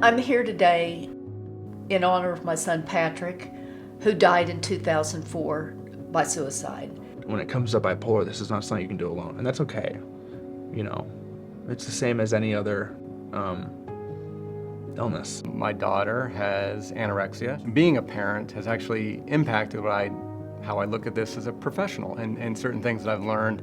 I'm here today in honor of my son Patrick, who died in 2004 by suicide. When it comes to bipolar, this is not something you can do alone, and that's okay. You know, it's the same as any other illness. My daughter has anorexia. Being a parent has actually impacted how I look at this as a professional, and certain things that I've learned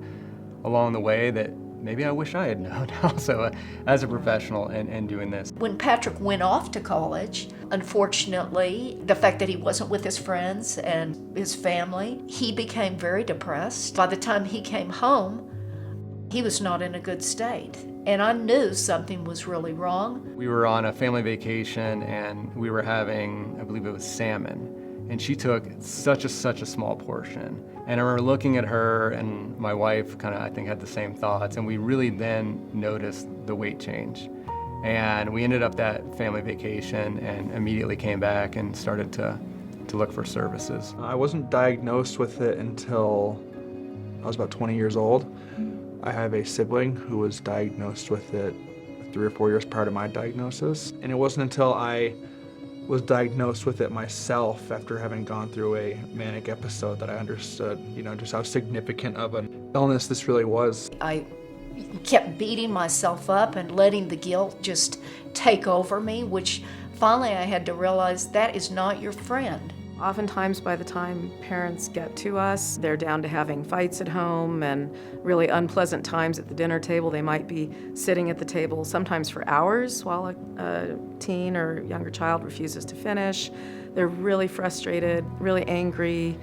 along the way that maybe I wish I had known also as a professional and doing this. When Patrick went off to college, unfortunately, the fact that he wasn't with his friends and his family, he became very depressed. By the time he came home, he was not in a good state. And I knew something was really wrong. We were on a family vacation and we were having, I believe it was salmon. And she took such a small portion. And I remember looking at her, and my wife kind of, I think, had the same thoughts, and we really then noticed the weight change. And we ended up that family vacation and immediately came back and started to look for services. I wasn't diagnosed with it until I was about 20 years old. I have a sibling who was diagnosed with it 3 or 4 years prior to my diagnosis. And it wasn't until I was diagnosed with it myself after having gone through a manic episode that I understood, just how significant of an illness this really was. I kept beating myself up and letting the guilt just take over me, which finally I had to realize that is not your friend. Oftentimes by the time parents get to us, they're down to having fights at home and really unpleasant times at the dinner table. They might be sitting at the table sometimes for hours while a teen or younger child refuses to finish. They're really frustrated, really angry.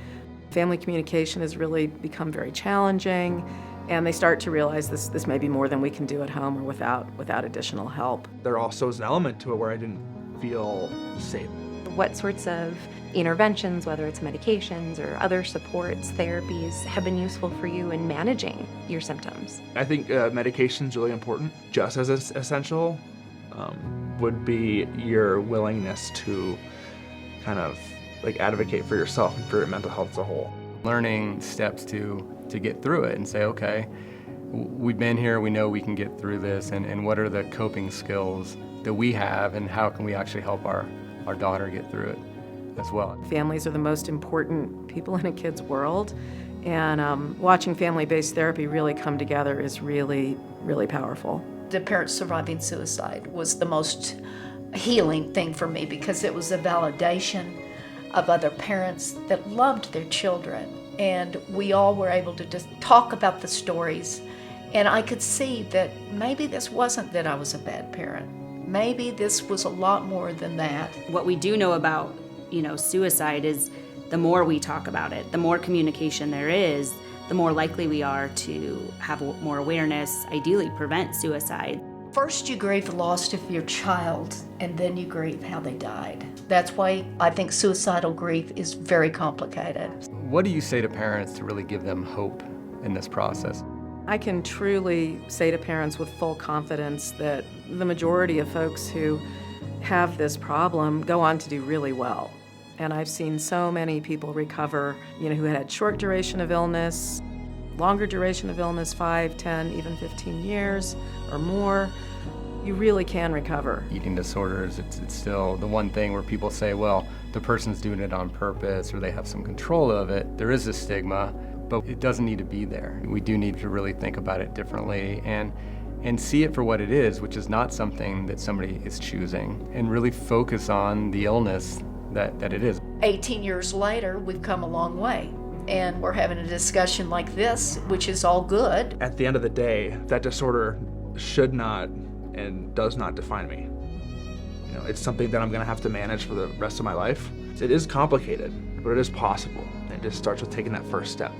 Family communication has really become very challenging, and they start to realize this may be more than we can do at home or without additional help. There also is an element to it where I didn't feel safe. What sorts of interventions, whether it's medications or other supports, therapies, have been useful for you in managing your symptoms? I think medication is really important. Just as essential would be your willingness to kind of advocate for yourself and for your mental health as a whole. Learning steps to get through it and say, okay, we've been here, we know we can get through this, and what are the coping skills that we have, and how can we actually help our daughter get through it as well. Families are the most important people in a kid's world, and watching family-based therapy really come together is really, really powerful. The parents surviving suicide was the most healing thing for me because it was a validation of other parents that loved their children, and we all were able to just talk about the stories, and I could see that maybe this wasn't that I was a bad parent. Maybe this was a lot more than that. What we do know about, suicide is the more we talk about it, the more communication there is, the more likely we are to have more awareness, ideally prevent suicide. First you grieve the loss of your child, and then you grieve how they died. That's why I think suicidal grief is very complicated. What do you say to parents to really give them hope in this process? I can truly say to parents with full confidence that the majority of folks who have this problem go on to do really well. And I've seen so many people recover, who had short duration of illness, longer duration of illness, 5, 10, even 15 years or more. You really can recover. Eating disorders, it's still the one thing where people say, well, the person's doing it on purpose or they have some control of it. There is a stigma, but it doesn't need to be there. We do need to really think about it differently and see it for what it is, which is not something that somebody is choosing, and really focus on the illness that it is. 18 years later, we've come a long way, and we're having a discussion like this, which is all good. At the end of the day, that disorder should not and does not define me. It's something that I'm gonna have to manage for the rest of my life. It is complicated, but it is possible. It just starts with taking that first step.